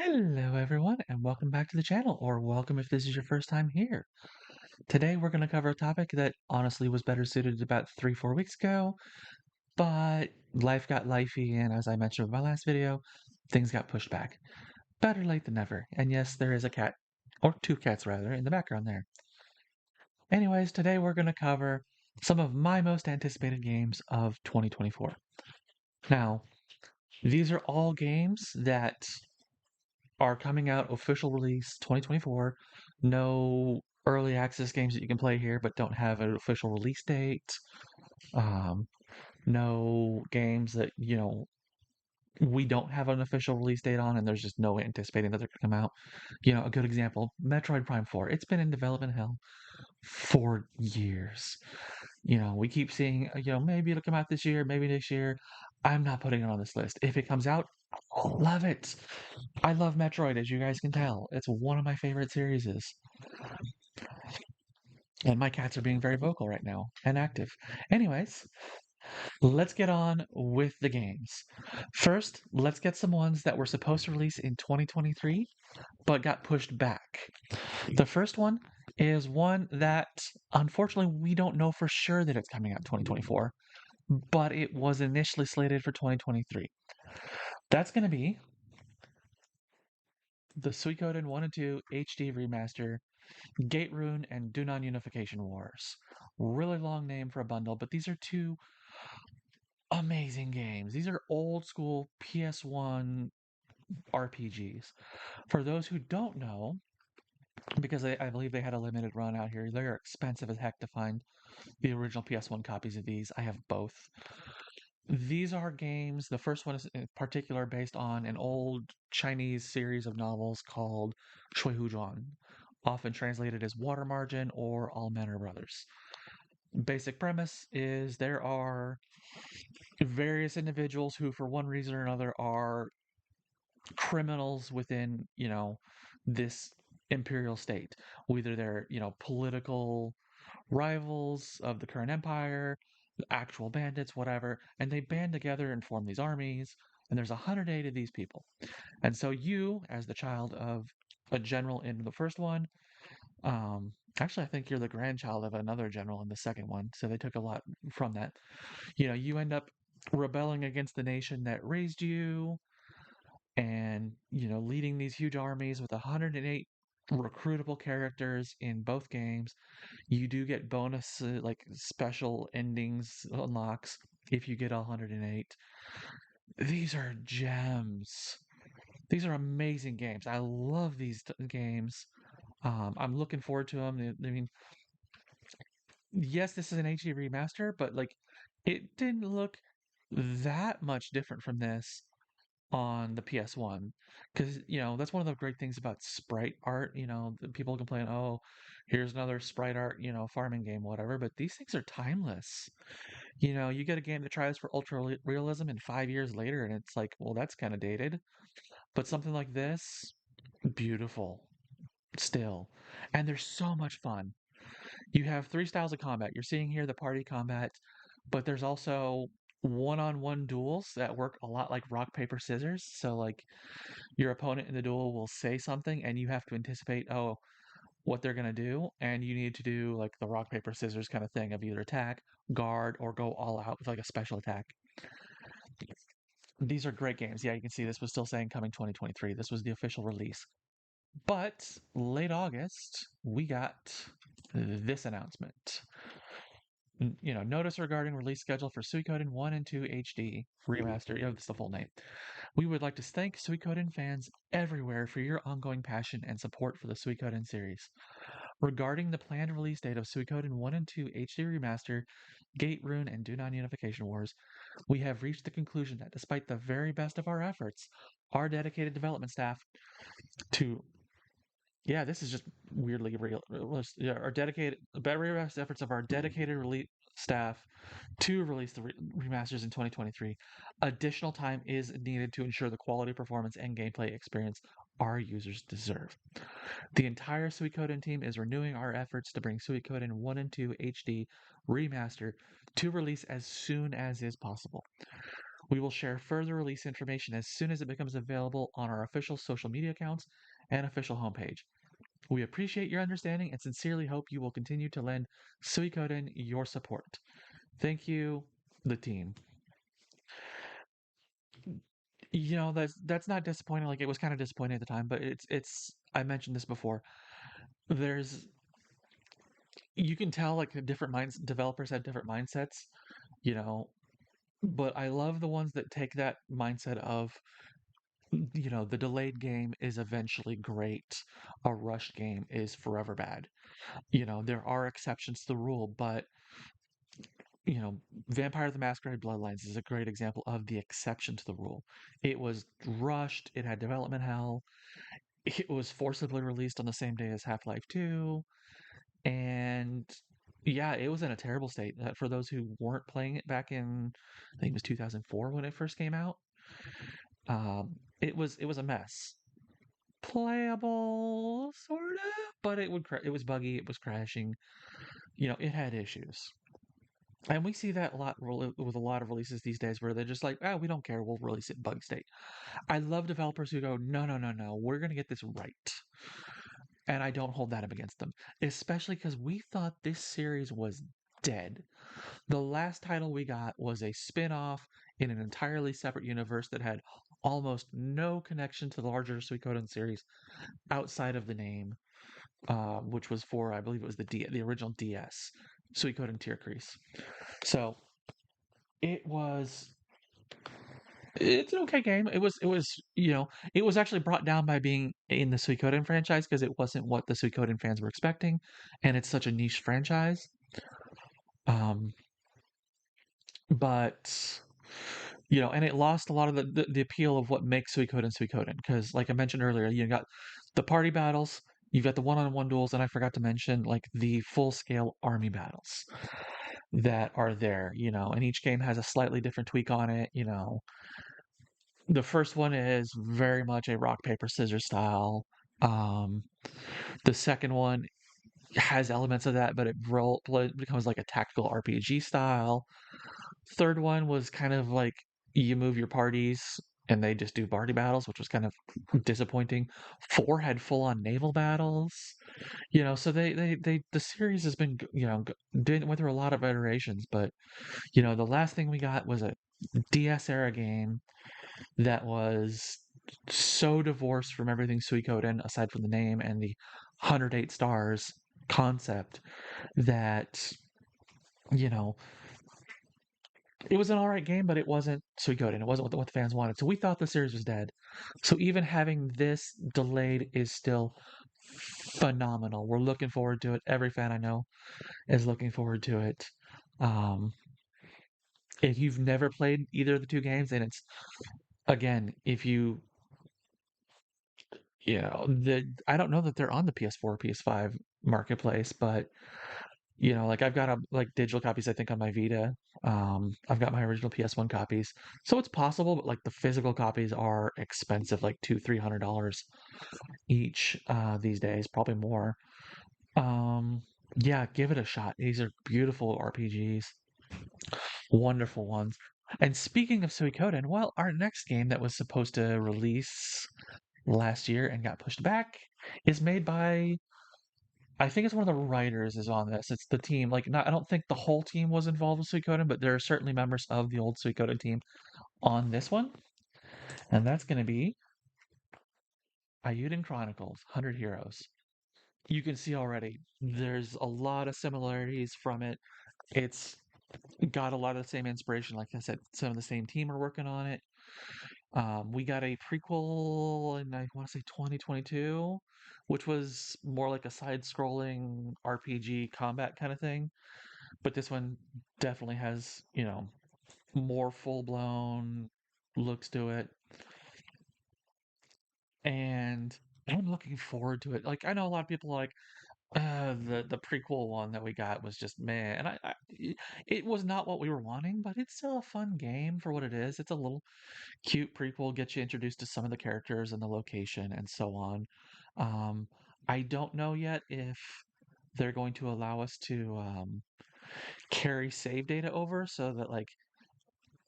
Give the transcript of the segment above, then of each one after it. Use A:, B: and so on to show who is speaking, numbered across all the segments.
A: Hello everyone and welcome back to the channel, or welcome if this is your first time here. Today we're going to cover a topic that honestly was better suited about 3-4 weeks ago, but life got lifey and as I mentioned in my last video, things got pushed back. Better late than never, and yes, there is a cat, or two cats rather, in the background there. Anyways, today we're going to cover some of my most anticipated games of 2024. Now, these are all games that are coming out official release 2024. No early access games that you can play here, but don't have an official release date. Um, no games that we don't have an official release date on, and there's just no way anticipating that they're going to come out. A good example: Metroid Prime 4. It's been in development hell for years. We keep seeing, maybe it'll come out this year, maybe next year. I'm not putting it on this list. If it comes out, I'll love it. I love Metroid, as you guys can tell. It's one of my favorite series. And my cats are being very vocal right now and active. Anyways, let's get on with the games. First, let's get some ones that were supposed to release in 2023 but got pushed back. The first one is one that unfortunately we don't know for sure that it's coming out in 2024, but it was initially slated for 2023. That's going to be the Suikoden 1 and 2 HD remaster, Gate Rune and Dunan Unification Wars. Really long name for a bundle, but these are two amazing games. These are old school PS1 RPGs. For those who don't know, because I believe they had a limited run out here, they're expensive as heck to find the original PS1 copies of these. I have both. These are games. The first one is in particular based on an old Chinese series of novels called Shui Hu Zhuan, often translated as Water Margin or All Manner Brothers. Basic premise is there are various individuals who, for one reason or another, are criminals within, this imperial state. Whether they're, political rivals of the current empire, actual bandits, whatever, and they band together and form these armies. And there's 108 of these people. And so you, as the child of a general in the first one, um, actually, I think you're the grandchild of another general in the second one. So they took a lot from that. You end up rebelling against the nation that raised you and, leading these huge armies with 108 recruitable characters in both games. You do get bonus, like special endings unlocks if you get 108. These are gems. These are amazing games. I love these games. I'm looking forward to them. I mean, yes, this is an HD remaster, but like, it didn't look that much different from this on the PS1 because that's one of the great things about sprite art. The people complain, oh, here's another sprite art, farming game, whatever, but these things are timeless. You get a game that tries for ultra realism and 5 years later and it's like, well, that's kind of dated, but something like this, beautiful still. And they're so much fun. You have three styles of combat. You're seeing here the party combat, but there's also one-on-one duels that work a lot like rock paper scissors. So like, your opponent in the duel will say something and you have to anticipate, oh, what they're going to do, and you need to do like the rock paper scissors kind of thing of either attack, guard, or go all out with like a special attack. These are great games. Yeah, you can see this was still saying coming 2023. This was the official release. But late August, we got this announcement. Notice regarding release schedule for Suikoden 1 and 2 HD remaster. That's the full name. We would like to thank Suikoden fans everywhere for your ongoing passion and support for the Suikoden series. Regarding the planned release date of Suikoden 1 and 2 HD Remaster, Gate Rune, and Dunan Unification Wars, we have reached the conclusion that despite the very best of our efforts, our dedicated development staff to yeah, this is just weirdly real. Yeah, our dedicated, very best efforts of our dedicated release staff to release the remasters in 2023. Additional time is needed to ensure the quality, performance, and gameplay experience our users deserve. The entire Suikoden team is renewing our efforts to bring Suikoden 1 and 2 HD Remaster to release as soon as is possible. We will share further release information as soon as it becomes available on our official social media accounts and official homepage. We appreciate your understanding and sincerely hope you will continue to lend Suikoden your support. Thank you, the team. That's not disappointing. Like, it was kind of disappointing at the time, but it's I mentioned this before. There's You can tell like the different minds developers have different mindsets, you know, but I love the ones that take that mindset of, the delayed game is eventually great. A rushed game is forever bad. There are exceptions to the rule, but you know, Vampire the Masquerade Bloodlines is a great example of the exception to the rule. It was rushed, it had development hell, it was forcibly released on the same day as Half-Life 2, and yeah, it was in a terrible state. For those who weren't playing it back in, I think it was 2004 when it first came out, it was a mess. Playable, sort of, but it was buggy, it was crashing. It had issues. And we see that a lot with a lot of releases these days where they're just like, oh, we don't care, we'll release it in bug state. I love developers who go, no, no, no, no, we're going to get this right. And I don't hold that up against them, especially because we thought this series was dead. The last title we got was a spin off in an entirely separate universe that had almost no connection to the larger Suikoden series outside of the name, which was for, I believe it was the original DS, Suikoden Tear Crease. So it was it's an okay game. It was actually brought down by being in the Suikoden franchise because it wasn't what the Suikoden fans were expecting, and it's such a niche franchise. Um, but and it lost a lot of the appeal of what makes Suikoden because, like I mentioned earlier, you got the party battles, you've got the one-on-one duels, and I forgot to mention like the full-scale army battles that are there. And each game has a slightly different tweak on it. The first one is very much a rock paper scissors style. Um, the second one has elements of that, but it becomes like a tactical RPG style. Third one was kind of like you move your parties and they just do party battles, which was kind of disappointing. Four had full on naval battles. So the series has been went through a lot of iterations, but the last thing we got was a DS era game that was so divorced from everything Suikoden, aside from the name and the 108 stars concept, that, you know, it was an alright game, but it wasn't Suikoden. It wasn't what the fans wanted. So we thought the series was dead. So even having this delayed is still phenomenal. We're looking forward to it. Every fan I know is looking forward to it. Um, if you've never played either of the two games, and it's again, if you I don't know that they're on the PS4 or PS5 marketplace, but like I've got like digital copies I think on my Vita. I've got my original PS1 copies, so it's possible, but like the physical copies are expensive, like $200-300 each these days, probably more. Um, yeah, give it a shot. These are beautiful RPGs, wonderful ones. And speaking of Suikoden, well, our next game that was supposed to release last year and got pushed back is made by, I think it's one of the writers is on this. It's the team. Like, not I don't think the whole team was involved with Suikoden, but there are certainly members of the old Suikoden team on this one. And that's going to be Ayuden Chronicles 100 Heroes. You can see already there's a lot of similarities from it. It's got a lot of the same inspiration. Like I said, some of the same team are working on it. We got a prequel in, I want to say, 2022, which was more like a side-scrolling RPG combat kind of thing. But this one definitely has, more full-blown looks to it. And I'm looking forward to it. Like, I know a lot of people are like, the prequel one that we got was just meh, and it was not what we were wanting, but it's still a fun game for what it is. It's a little cute prequel, gets you introduced to some of the characters and the location and so on. Um, I don't know yet if they're going to allow us to carry save data over so that like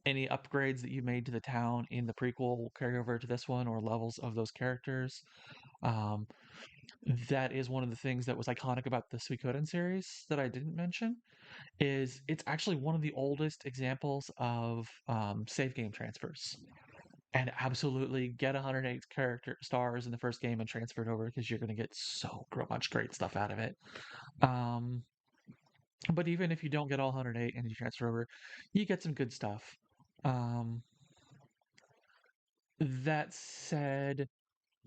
A: any upgrades that you made to the town in the prequel will carry over to this one, or levels of those characters. Um, that is one of the things that was iconic about the Suikoden series that I didn't mention. Is it's actually one of the oldest examples of save game transfers. And absolutely get 108 character stars in the first game and transfer it over because you're going to get so much great stuff out of it. Um, but even if you don't get all 108 and you transfer over, you get some good stuff. Um, that said,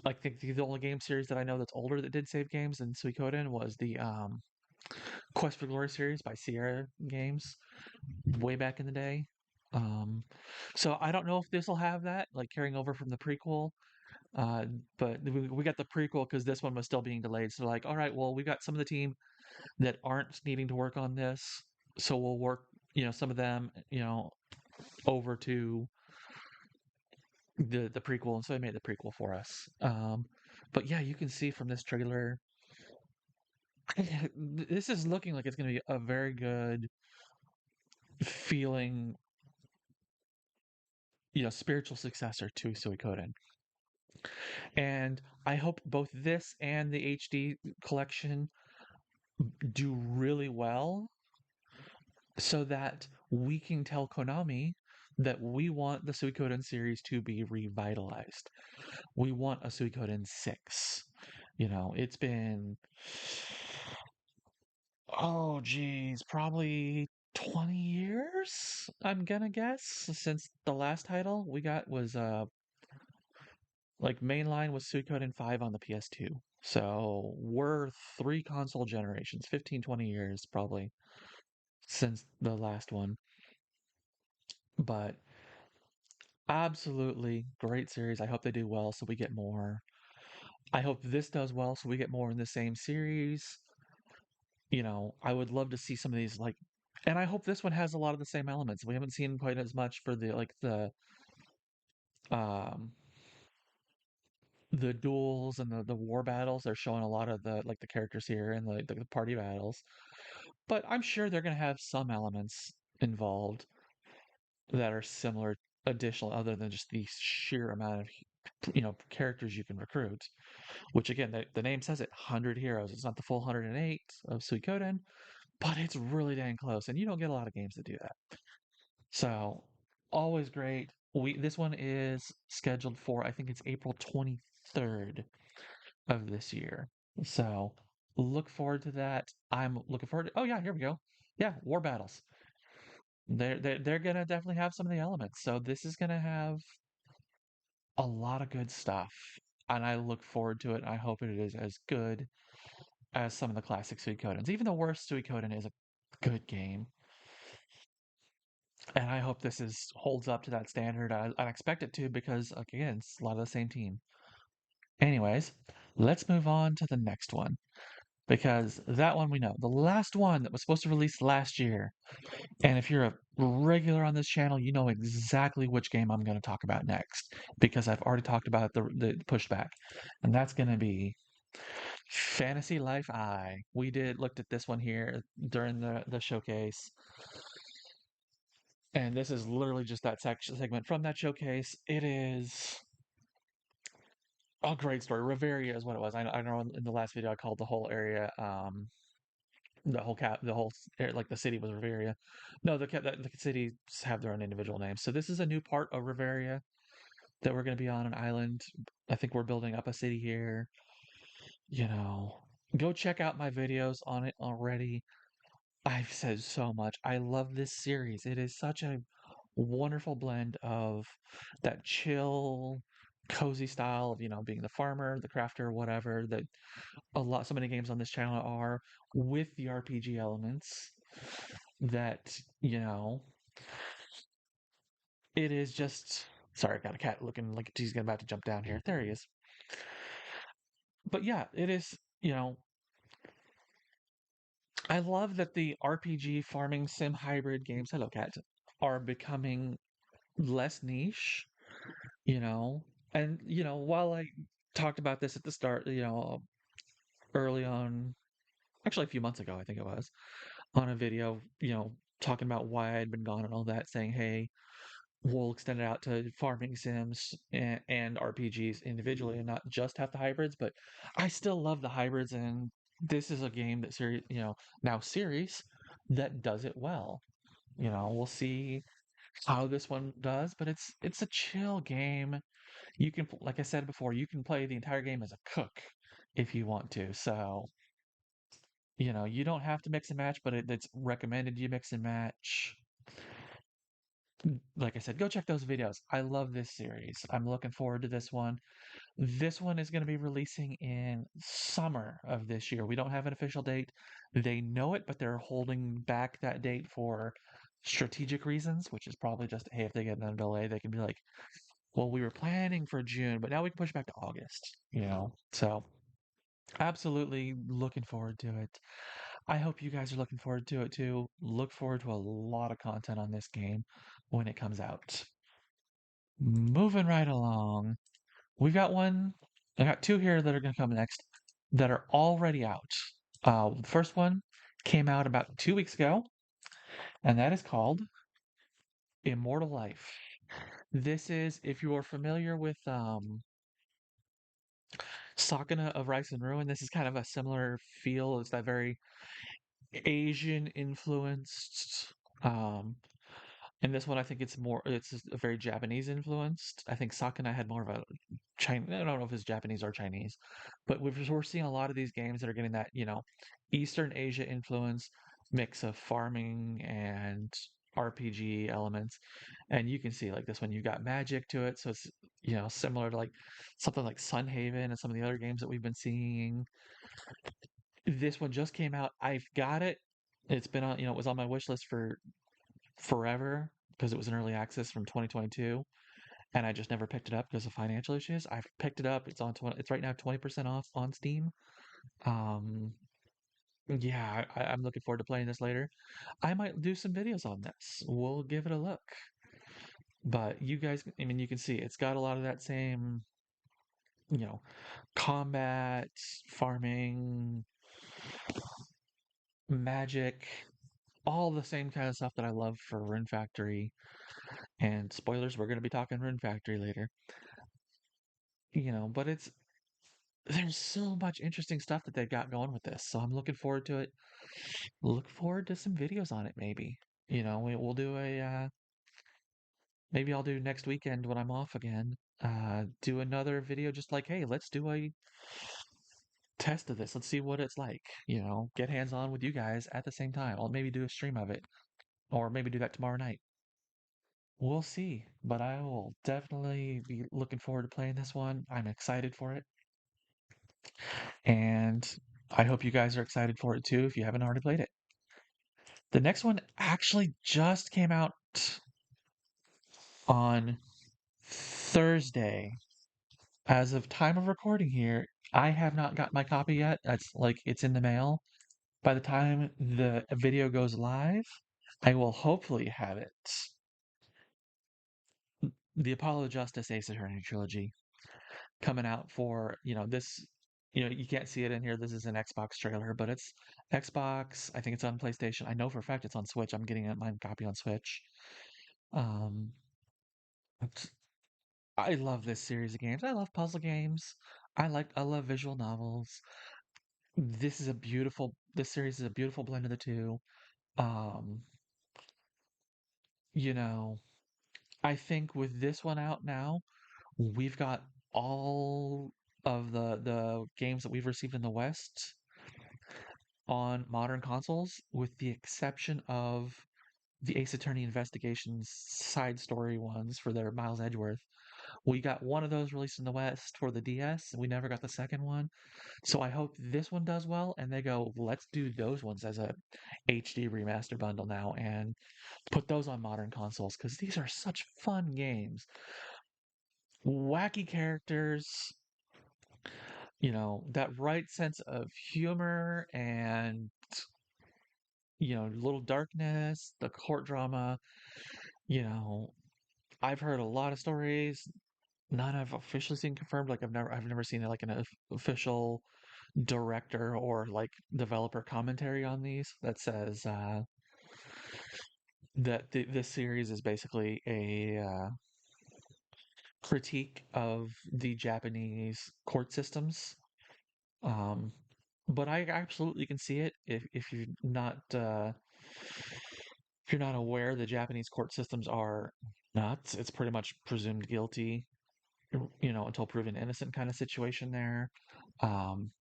A: like the only game series that I know that's older that did save games than Suikoden was the Quest for Glory series by Sierra Games way back in the day. Um, so I don't know if this will have that, like carrying over from the prequel. Uh, but we got the prequel because this one was still being delayed. So like, all right, well, we got some of the team that aren't needing to work on this, so we'll work, some of them, over to the prequel, and so they made the prequel for us. But yeah, you can see from this trailer, this is looking like it's going to be a very good feeling, spiritual successor to Suikoden. And I hope both this and the HD collection do really well so that we can tell Konami that we want the Suikoden series to be revitalized. We want a Suikoden 6. It's been, oh geez, probably 20 years, I'm gonna guess, since the last title we got was like mainline was Suikoden 5 on the PS2. So we're 3 console generations, 15, 20 years probably since the last one. But absolutely great series. I hope they do well so we get more. I hope this does well so we get more in the same series. I would love to see some of these and I hope this one has a lot of the same elements. We haven't seen quite as much for um the duels and the war battles. They're showing a lot of the characters here and the party battles. But I'm sure they're gonna have some elements involved that are similar, additional, other than just the sheer amount of characters you can recruit. Which again, the name says it, 100 heroes. It's not the full 108 of Suikoden, but it's really dang close, and you don't get a lot of games that do that. So always great. This one is scheduled for, I think it's April 23rd of this year. So look forward to that. I'm looking forward to. Oh yeah, here we go. Yeah, war battles. They're gonna definitely have some of the elements. So this is gonna have a lot of good stuff, and I look forward to it. I hope it is as good as some of the classic Suikodens. Even the worst Suikoden is a good game, and I hope this is holds up to that standard. I expect it to because again, it's a lot of the same team. Anyways, let's move on to the next one because that one we know. The last one that was supposed to release last year. And if you're a regular on this channel, you know exactly which game I'm going to talk about next because I've already talked about the pushback. And that's going to be Fantasy Life I. We looked at this one here during the showcase. And this is literally just that segment from that showcase. It is a great story. Reveria is what it was. I know in the last video I called the whole area like the city was Riveria. No, the cities have their own individual names. So this is a new part of Riveria that we're going to be on an island. I think we're building up a city here. You know, go check out my videos on it already. I've said so much. I love this series. It is such a wonderful blend of that chill, cozy style of being the farmer, the crafter, whatever that so many games on this channel are, with the RPG elements that, it is just, sorry, I got a cat looking like he's about to jump down here. There he is. But yeah, it is, I love that the RPG farming sim hybrid games, hello cat, are becoming less niche, you know, and while I talked about this at the start, early on, actually a few months ago, I think it was, on a video, talking about why I'd been gone and all that, saying, hey, we'll extend it out to farming sims and RPGs individually and not just have the hybrids. But I still love the hybrids, and this is a game that now series that does it well. We'll see how this one does, but it's a chill game. You can, like I said before, you can play the entire game as a cook if you want to. So, you don't have to mix and match, but it's recommended you mix and match. Like I said, go check those videos. I love this series. I'm looking forward to this one. This one is going to be releasing in summer of this year. We don't have an official date. They know it, but they're holding back that date for strategic reasons, which is probably just, hey, if they get another delay, they can be like, well, we were planning for June, but now we can push back to August. So absolutely looking forward to it. I hope you guys are looking forward to it too. Look forward to a lot of content on this game when it comes out. Moving right along. We've got one, I got two here that are going to come next that are already out. The first one came out about 2 weeks ago, and that is called Immortal Life. This is, if you are familiar with Sakuna of Rice and Ruin, this is kind of a similar feel. It's that very Asian influenced. And this one, I think it's a very Japanese influenced. I think Sakuna had more of a Chinese, I don't know if it's Japanese or Chinese, but we're seeing a lot of these games that are getting that, Eastern Asia influence mix of farming and RPG elements. And you can see like this one, you got magic to it. So it's, similar to like something like Sunhaven and some of the other games that we've been seeing. This one just came out. I've got it. It's been on, it was on my wish list for forever because it was an early access from 2022, and I just never picked it up because of financial issues. I've picked it up. It's on 20, it's right now 20% off on Steam. Um, yeah, I'm looking forward to playing this later. I might do some videos on this. We'll give it a look. But you guys, I mean, you can see it's got a lot of that same, you know, combat, farming, magic, all the same kind of stuff that I love for Rune Factory. And spoilers, we're going to be talking Rune Factory later. But there's so much interesting stuff that they've got going with this. So I'm looking forward to it. Look forward to some videos on it, maybe. We'll do maybe I'll do next weekend when I'm off again. Do another video just like, hey, let's do a test of this. Let's see what it's like. Get hands on with you guys at the same time. I'll maybe do a stream of it, or maybe do that tomorrow night. We'll see, but I will definitely be looking forward to playing this one. I'm excited for it, and I hope you guys are excited for it too if you haven't already played it. The next one actually just came out on Thursday. As of time of recording here, I have not got my copy yet. That's like it's in the mail. By the time the video goes live, I will hopefully have it. The Apollo Justice Ace Attorney trilogy coming out for, this, you can't see it in here. This is an Xbox trailer, but it's Xbox. I think it's on PlayStation. I know for a fact it's on Switch. I'm getting my copy on Switch. Um, I love this series of games. I love puzzle games. I love visual novels. This series is a beautiful blend of the two. Um, you know, I think with this one out now, we've got all of the games that we've received in the West on modern consoles, with the exception of the Ace Attorney Investigations side story ones for their Miles Edgeworth. We got one of those released in the West for the DS, and we never got the second one. So I hope this one does well, and they go, let's do those ones as a HD remaster bundle now and put those on modern consoles because these are such fun games. Wacky characters, that right sense of humor and, little darkness, the court drama. You know, I've heard a lot of stories. None I've officially seen confirmed. Like I've never seen like an official director or like developer commentary on these that says that this series is basically a critique of the Japanese court systems. Um, but I absolutely can see it if you're not if you're not aware, the Japanese court systems are nuts. It's pretty much presumed guilty, until proven innocent kind of situation there. Um,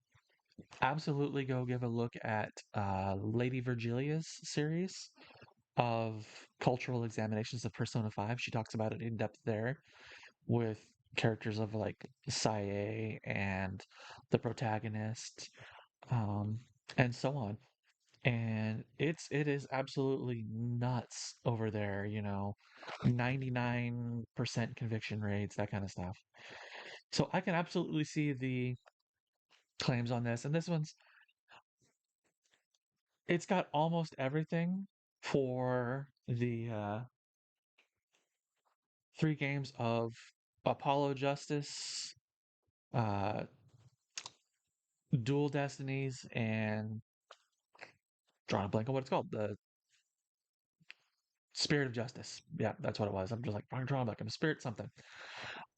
A: Absolutely go give a look at Lady Virgilia's series of cultural examinations of Persona 5. She talks about it in depth there with characters of like Sae and the protagonist, um, and so on. And it is absolutely nuts over there, 99% conviction rates, that kind of stuff. So I can absolutely see the claims on this. And this one's it's got almost everything for the three games of Apollo Justice, uh, Dual Destinies, and drawing a blank on what it's called. The Spirit of Justice. Yeah, that's what it was. I'm just like drawing a blank. I'm a spirit something.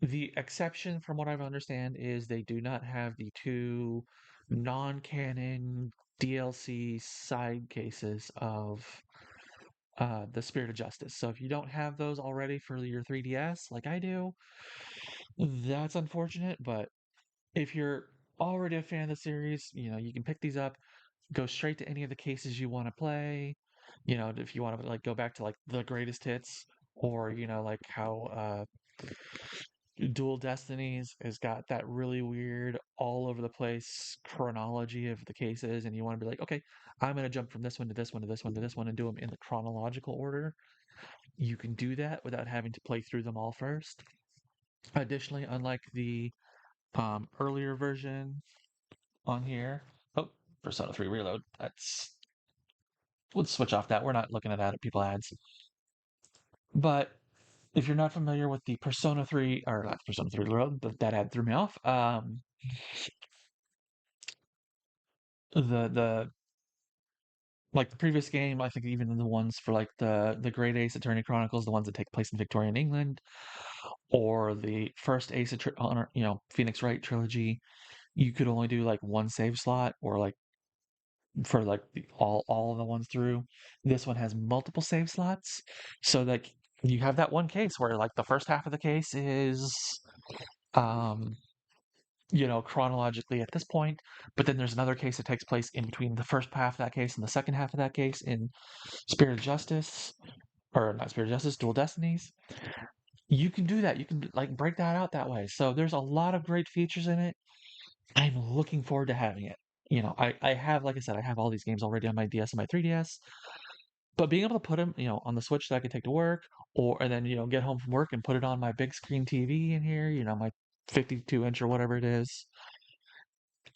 A: The exception, from what I understand, is they do not have the two non-canon DLC side cases of the Spirit of Justice. So if you don't have those already for your 3DS, like I do, that's unfortunate. But if you're already a fan of the series, you can pick these up, go straight to any of the cases you want to play. If you want to like go back to like the greatest hits, or like how Dual Destinies has got that really weird, all over the place chronology of the cases, and you want to be like, okay, I'm going to jump from this one to this one to this one to this one and do them in the chronological order. You can do that without having to play through them all first. Additionally, unlike the earlier version on here, oh, Persona 3 Reload, let's switch off that. We're not looking at that at people ads. But if you're not familiar with the Persona 3, or not Persona 3 Reload, that ad threw me off. The like the previous game, I think even the ones for like the Great Ace Attorney Chronicles, the ones that take place in Victorian England, or the first Phoenix Wright trilogy, you could only do like one save slot, or like for like all of the ones through. This one has multiple save slots, so like you have that one case where like the first half of the case is um chronologically at this point, but then there's another case that takes place in between the first half of that case and the second half of that case in Spirit of Justice, or not Spirit of Justice, Dual Destinies. You can do that. You can like break that out that way. So there's a lot of great features in it. I'm looking forward to having it. I have, like I said, I have all these games already on my DS and my 3DS, but being able to put them, on the Switch that I can take to work, or and then get home from work and put it on my big screen TV in here, my 52-inch or whatever it is.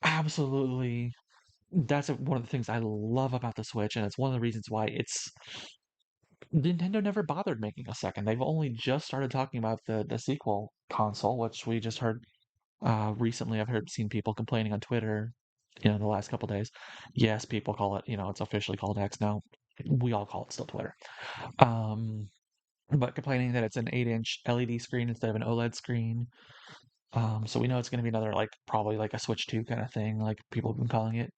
A: Absolutely, that's one of the things I love about the Switch, and it's one of the reasons why it's Nintendo never bothered making a second. They've only just started talking about the sequel console, which we just heard recently. I've heard seen people complaining on Twitter, the last couple days. Yes, people call it, it's officially called X now. We all call it still Twitter. Um, but complaining that it's an 8-inch LED screen instead of an OLED screen. So we know it's going to be another like probably like a Switch 2 kind of thing, like people have been calling it.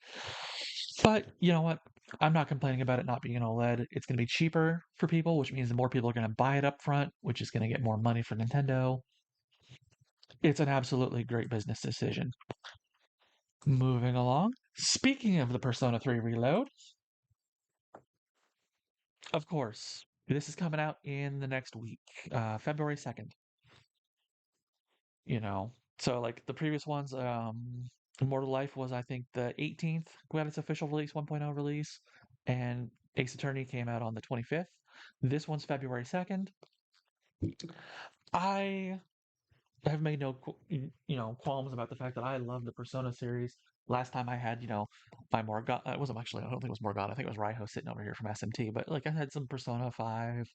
A: But you know what? I'm not complaining about it not being an OLED. It's going to be cheaper for people, which means the more people are going to buy it up front, which is going to get more money for Nintendo. It's an absolutely great business decision. Moving along. Speaking of the Persona 3 Reload, of course, this is coming out in the next week, February 2nd. You know, so like the previous ones, Immortal Life was, I think, the 18th, who had its official release, 1.0 release, and Ace Attorney came out on the 25th. This one's February 2nd. I have made no qualms about the fact that I love the Persona series. Last time I had, my Morgana, it wasn't actually, I don't think it was Morgana, I think it was Raiho sitting over here from SMT, but like I had some Persona 5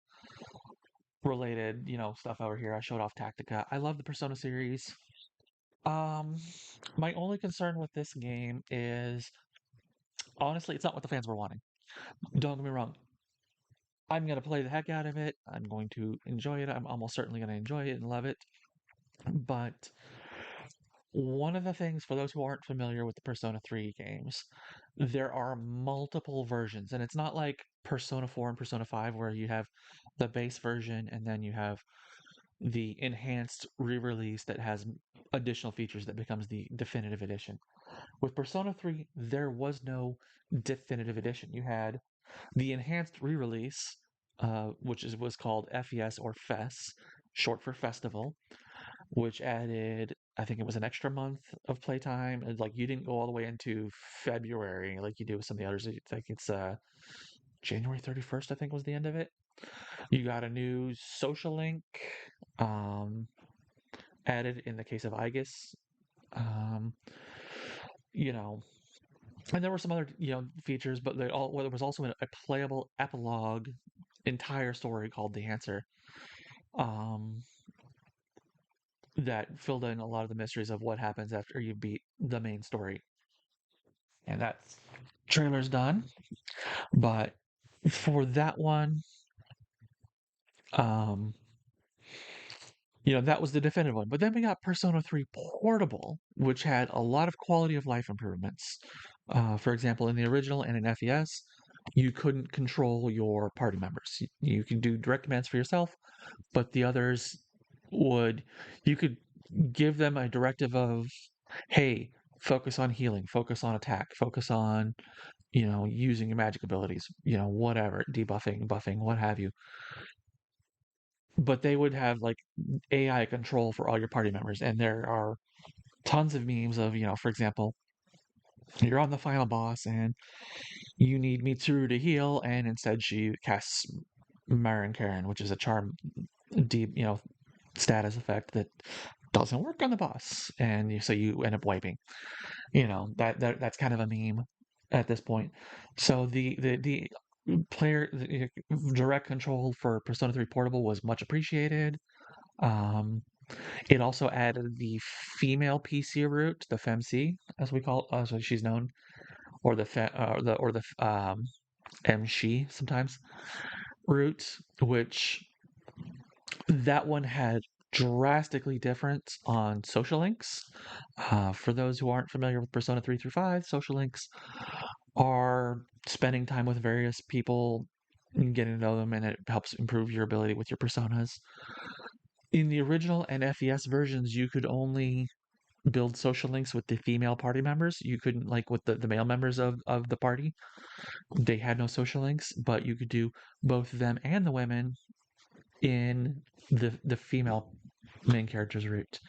A: related, stuff over here. I showed off Tactica. I love the Persona series. Um, my only concern with this game is honestly, it's not what the fans were wanting. Don't get me wrong. I'm gonna play the heck out of it. I'm going to enjoy it. I'm almost certainly gonna enjoy it and love it. But one of the things, for those who aren't familiar with the Persona 3 games, there are multiple versions, and it's not like Persona 4 and Persona 5 where you have the base version and then you have the enhanced re-release that has additional features that becomes the definitive edition. With Persona 3, there was no definitive edition. You had the enhanced re-release, was called FES or FES, short for Festival, which added, I think it was an extra month of playtime. And like you didn't go all the way into February like you do with some of the others. I think it's January 31st, I think was the end of it. You got a new social link um, added in the case of Aegis. Um, you know, and there were some other features, but well, there was also a playable epilogue entire story called The Answer. Um, that filled in a lot of the mysteries of what happens after you beat the main story. And that trailer's done. But for that one, um, that was the definitive one. But then we got Persona 3 Portable, which had a lot of quality of life improvements. For example, in the original and in FES, you couldn't control your party members. You can do direct commands for yourself, but the others would, you could give them a directive of, hey, focus on healing, focus on attack, focus on, using your magic abilities, whatever, debuffing, buffing, what have you. But they would have like AI control for all your party members. And there are tons of memes of, for example, you're on the final boss and you need Mitsuru to heal, and instead she casts Marin Karen, which is a charm deep, status effect that doesn't work on the boss, and so you end up wiping. That's kind of a meme at this point. So the player the direct control for Persona 3 Portable was much appreciated. Um, it also added the female PC route, the FemC, as we call as she's known, or the MC sometimes route, which that one had drastically different on social links. For those who aren't familiar with Persona 3 through 5, social links are spending time with various people and getting to know them, and it helps improve your ability with your personas. In the original and FES versions, you could only build social links with the female party members. You couldn't, like, with the male members of the party. They had no social links, but you could do both them and the women in the female main character's route.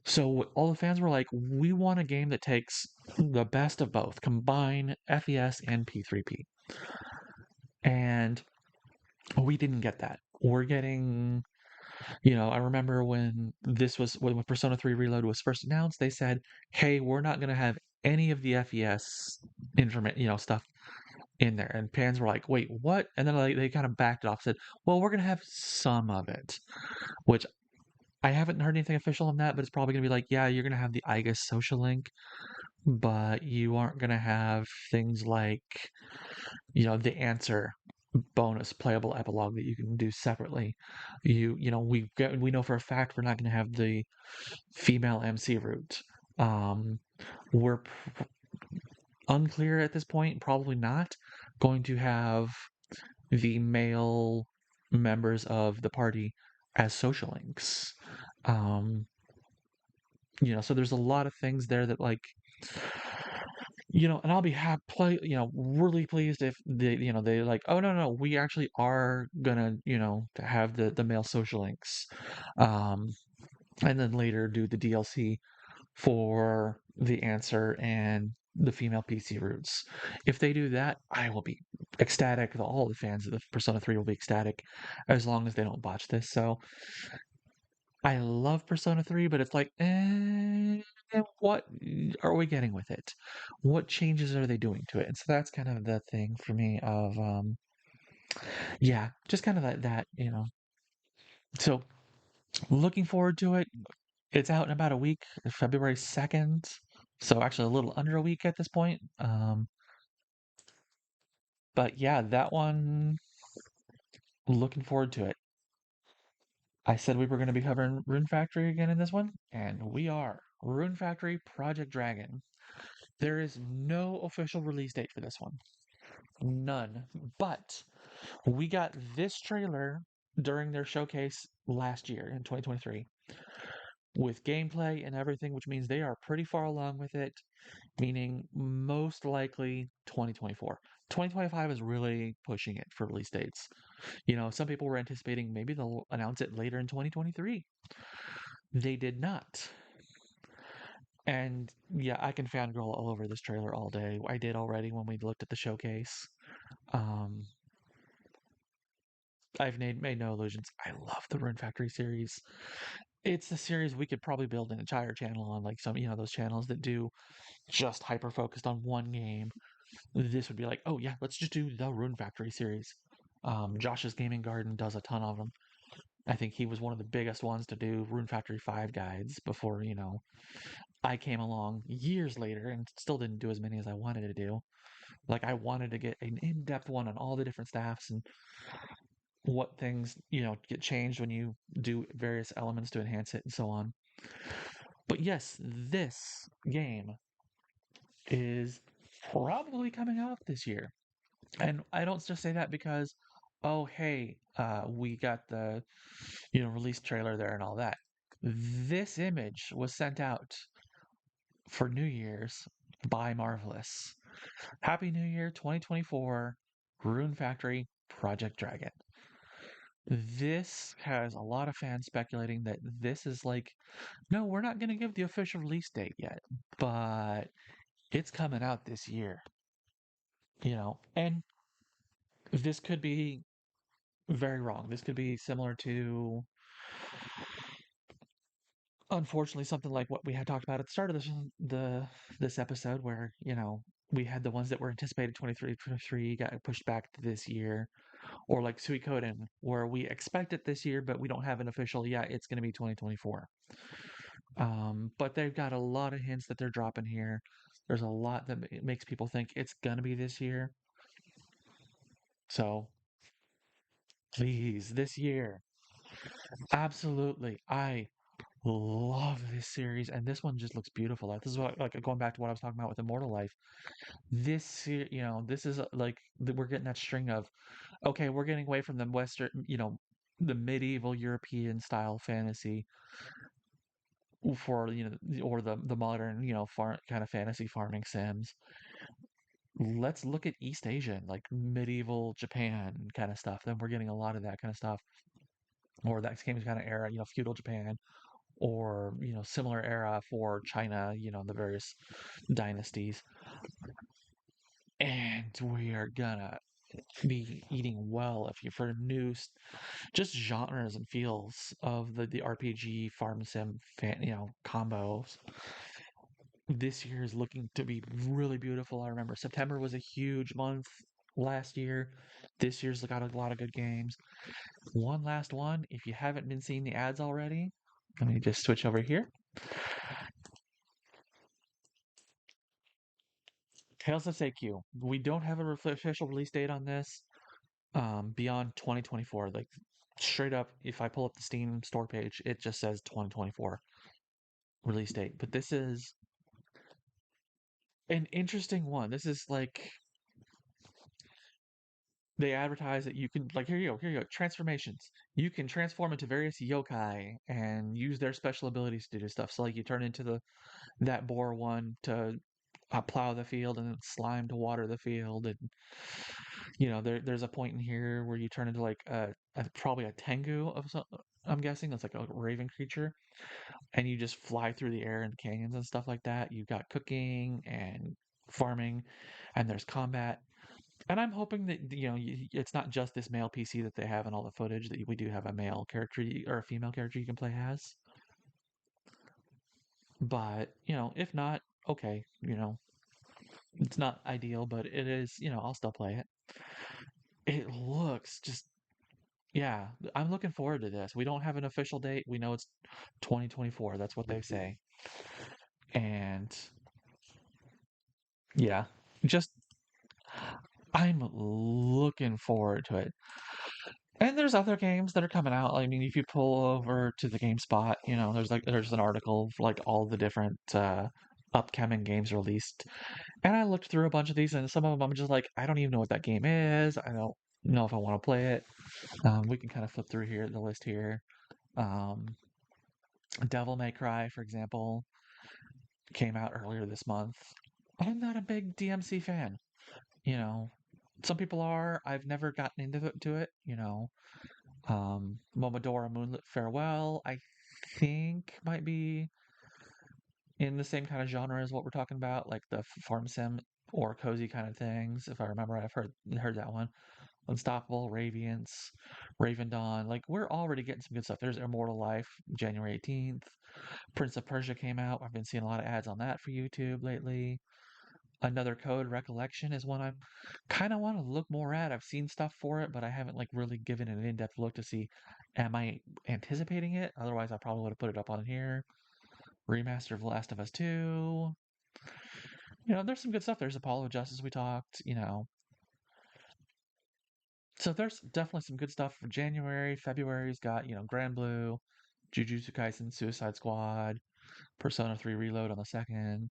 A: So all the fans were like, we want a game that takes the best of both, combine FES and P3P. And we didn't get that. We're getting, I remember when Persona 3 Reload was first announced, they said, hey, we're not going to have any of the FES stuff in there. And fans were like, wait, what? And then they kind of backed it off, said, well, we're going to have some of it, which I haven't heard anything official on that, but it's probably going to be like, yeah, you're going to have the Aegis social link, but you aren't going to have things like, the answer bonus playable epilogue that you can do separately. We know for a fact we're not going to have the female MC route. We're unclear at this point, probably not going to have the male members of the party as social links. Um, so there's a lot of things there that, like, and I'll be really pleased if they like, oh, no, we actually are gonna, to have the male social links, um, and then later do the DLC for the answer and the female PC routes. If they do that, I will be ecstatic. All the fans of the Persona 3 will be ecstatic, as long as they don't botch this. So I love Persona 3, but it's like, what are we getting with it? What changes are they doing to it? And so that's kind of the thing for me of, yeah, just kind of that. So looking forward to it. It's out in about a week, February 2nd. So actually a little under a week at this point. But yeah, that one, Looking forward to it. I said we were going to be covering Rune Factory again in this one, and we are. Rune Factory Project Dragon. There is no official release date for this one. None. But we got this trailer during their showcase last year in 2023 with gameplay and everything, which means they are pretty far along with it, meaning most likely 2024. 2025 is really pushing it for release dates. Some people were anticipating maybe they'll announce it later in 2023. They did not. And yeah, I can fangirl all over this trailer all day. I did already when we looked at the showcase. Um, I've made no illusions. I love the Rune Factory series. It's a series we could probably build an entire channel on, like some, those channels that do just hyper focused on one game. This would be like, oh yeah, let's just do the Rune Factory series. Josh's Gaming Garden does a ton of them. I think he was one of the biggest ones to do Rune Factory 5 guides before, I came along years later and still didn't do as many as I wanted to do. Like, I wanted to get an in depth one on all the different staffs and what things, get changed when you do various elements to enhance it and so on. But yes, this game is probably coming out this year. And I don't just say that because, oh, hey, we got the, release trailer there and all that. This image was sent out for New Year's by Marvelous. Happy New Year 2024, Rune Factory Project Dragon. This has a lot of fans speculating that this is like, no, we're not going to give the official release date yet, but it's coming out this year, and this could be very wrong. This could be similar to, unfortunately, something like what we had talked about at the start of this episode, where we had the ones that were anticipated 23 got pushed back to this year, or like Suikoden, where we expect it this year, but we don't have an official. Yeah, it's going to be 2024. But they've got a lot of hints that they're dropping here. There's a lot that makes people think it's going to be this year. So please, this year, absolutely. I love this series, and this one just looks beautiful. This is what, like, going back to what I was talking about with Immortal Life. This is like we're getting that string of, okay, we're getting away from the Western, the medieval European style fantasy for or the modern farm kind of fantasy farming sims. Let's look at East Asian, like medieval Japan kind of stuff. Then we're getting a lot of that kind of stuff, or that same kind of era, feudal Japan, or similar era for China, the various dynasties. And we are gonna be eating well if you for new just genres and feels of the RPG farm sim combos. This year is looking to be really beautiful. I remember September was a huge month last year. This year's got a lot of good games. One last one, if you haven't been seeing the ads already, let me just switch over here. Tales of Seikyu. We don't have an official release date on this beyond 2024. Like, straight up, if I pull up the Steam store page, it just says 2024 release date. But this is an interesting one. This is like they advertise that you can, like, here you go, transformations. You can transform into various yokai and use their special abilities to do stuff. So like you turn into that boar one to plow the field, and then slime to water the field, and there's a point in here where you turn into like probably a tengu of some. I'm guessing that's like a raven creature, and you just fly through the air and canyons and stuff like that. You've got cooking and farming, and there's combat. And I'm hoping that it's not just this male PC that they have in all the footage, that we do have a male character or a female character you can play as. But if not, okay, it's not ideal, but it is. I'll still play it. It looks just, yeah. I'm looking forward to this. We don't have an official date. We know it's 2024. That's what they say. And yeah, just I'm looking forward to it. And there's other games that are coming out. I mean, if you pull over to the GameSpot, there's an article of like all the different upcoming games released. And I looked through a bunch of these, and some of them I'm just like, I don't even know what that game is. I don't know if I want to play it. We can kind of flip through here the list here. Um, Devil May Cry, for example, came out earlier this month. I'm not a big DMC fan. You know, some people are. I've never gotten into it. Momodora Moonlit Farewell, I think might be in the same kind of genre as what we're talking about, like the farm sim or cozy kind of things. If I remember right, I've heard that one. Unstoppable, Radiance, Raven Dawn. Like we're already getting some good stuff. There's Immortal Life, January 18th. Prince of Persia came out. I've been seeing a lot of ads on that for YouTube lately. Another Code Recollection is one I kind of want to look more at. I've seen stuff for it, but I haven't like really given it an in-depth look to see am I anticipating it? Otherwise, I probably would have put it up on here. Remaster of Last of Us 2. There's some good stuff. There's Apollo Justice we talked. So there's definitely some good stuff for January. February's got Grand Blue, Jujutsu Kaisen, Suicide Squad, Persona 3 Reload on the 2nd.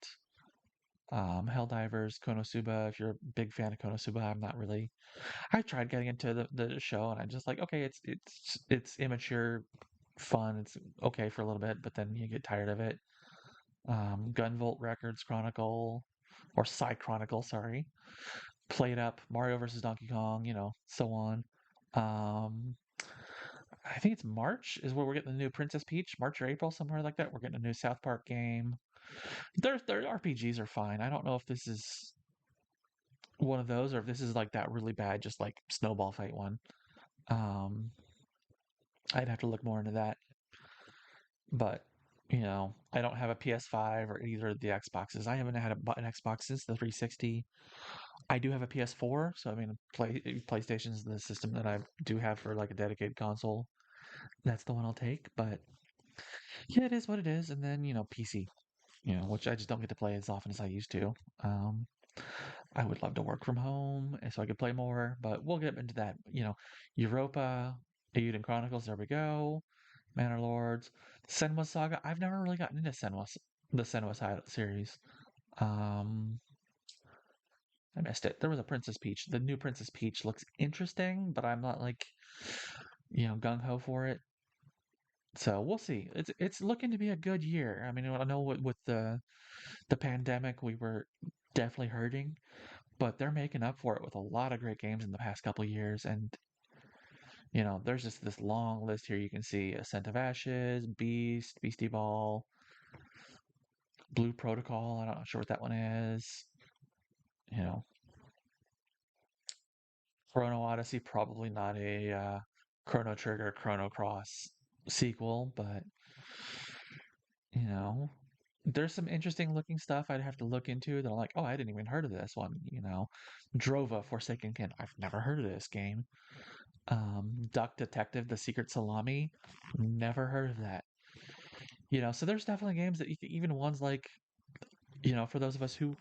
A: Helldivers, Konosuba. If you're a big fan of Konosuba, I'm not really. I tried getting into the show, and I'm just like, okay, it's immature, fun. It's okay for a little bit, but then you get tired of it. Gunvolt Records Chronicle, or Side Chronicle, sorry. Played Up, Mario versus Donkey Kong, so on. Um, I think it's March is where we're getting the new Princess Peach, March or April, somewhere like that. We're getting a new South Park game. Their RPGs are fine. I don't know if this is one of those or if this is like that really bad, just like snowball fight one. Um, I'd have to look more into that. But I don't have a PS5 or either of the Xboxes. I haven't had an Xbox since the 360. I do have a PS4, so I mean, PlayStation's the system that I do have for like a dedicated console. That's the one I'll take. But yeah, it is what it is. And then PC, which I just don't get to play as often as I used to. Um, I would love to work from home so I could play more, but we'll get into that. Europa, Eiyuden Chronicles, there we go. Manor Lords, Senwa Saga. I've never really gotten into the series. Um, I missed it. There was a Princess Peach. The new Princess Peach looks interesting, but I'm not like gung ho for it. So we'll see. It's looking to be a good year. I mean, I know with the pandemic, we were definitely hurting, but they're making up for it with a lot of great games in the past couple years. And there's just this long list here. You can see Ascent of Ashes, Beastie Ball, Blue Protocol. I'm not sure what that one is. You know, Chrono Odyssey, probably not a Chrono Trigger, Chrono Cross sequel, but you know, there's some interesting looking stuff I'd have to look into that I'm like, oh, I didn't even heard of this one. Drova, Forsaken Kin. I've never heard of this game. Duck Detective, The Secret Salami. Never heard of that. So there's definitely games that even ones like for those of us who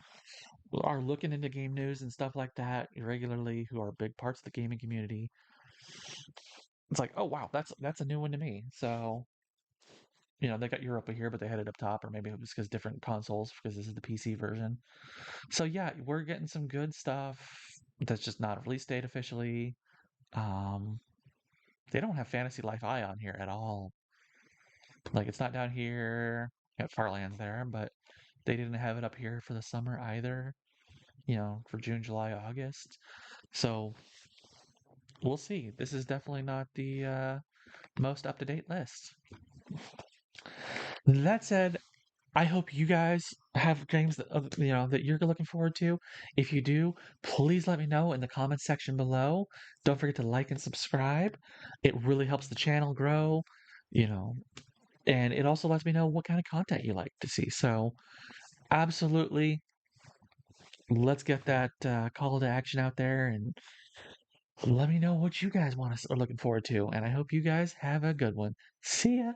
A: are looking into game news and stuff like that regularly, who are big parts of the gaming community, it's like, oh wow, that's a new one to me. So they got Europa here, but they had it up top, or maybe it was because different consoles, because this is the PC version. So yeah, we're getting some good stuff that's just not a release date officially. Um, they don't have Fantasy Life I on here at all. Like it's not down here at Farlands there, but they didn't have it up here for the summer either. For June, July, August. So we'll see. This is definitely not the most up to date list. That said, I hope you guys have games that you're looking forward to. If you do, please let me know in the comments section below. Don't forget to like and subscribe. It really helps the channel grow, you know, and it also lets me know what kind of content you like to see. So, absolutely, let's get that call to action out there and let me know what you guys are looking forward to. And I hope you guys have a good one. See ya.